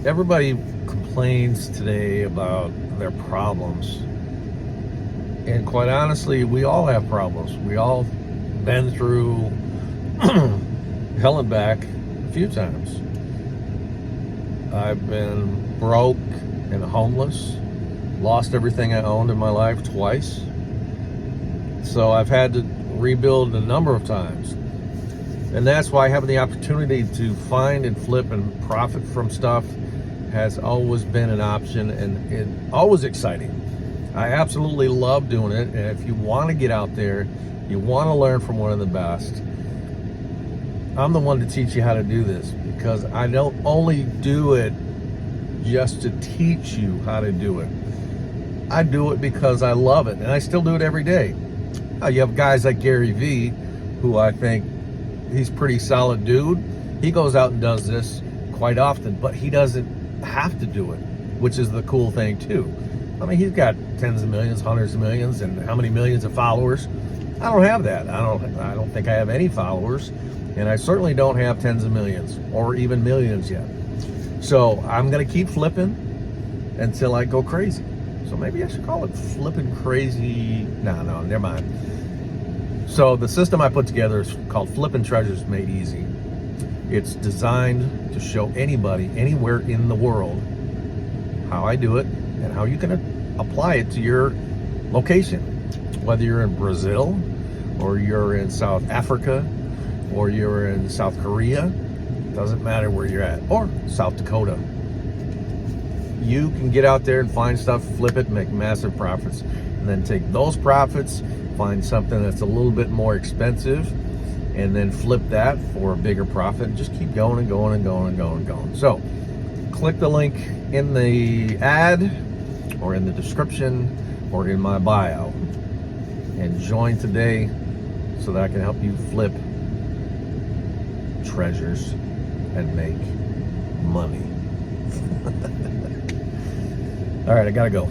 Everybody complains today about their problems. And quite honestly, we all have problems. We all been through hell and back a few times. I've been broke and homeless, lost everything I owned in my life twice. So I've had to rebuild a number of times. And that's why having the opportunity to find and flip and profit from stuff has always been an option, and always exciting. I absolutely love doing it. And if you want to get out there, you want to learn from one of the best, I'm the one to teach you how to do this, because I don't only do it just to teach you how to do it. I do it because I love it, and I still do it every day. You have guys like Gary Vee, who I think he's a pretty solid dude. He goes out and does this quite often, but he doesn't have to do it, which is the cool thing too. I mean, he's got tens of millions, hundreds of millions, and how many millions of followers? I don't have that. I don't think I have any followers, and I certainly don't have tens of millions or even millions yet. So I'm gonna keep flipping until I go crazy. So maybe I should call it Flippin' Crazy. No, never mind. So the system I put together is called Flippin' Treasures Made Easy. It's designed to show anybody, anywhere in the world, how I do it and how you can apply it to your location. Whether you're in Brazil, or you're in South Africa, or you're in South Korea, doesn't matter where you're at, or South Dakota. You can get out there and find stuff, flip it, make massive profits, and then take those profits, find something that's a little bit more expensive, and then flip that for a bigger profit, and just keep going and going and going and going and going. So click the link in the ad, or in the description, or in my bio, and join today so that I can help you flip treasures and make money. All right, I gotta go.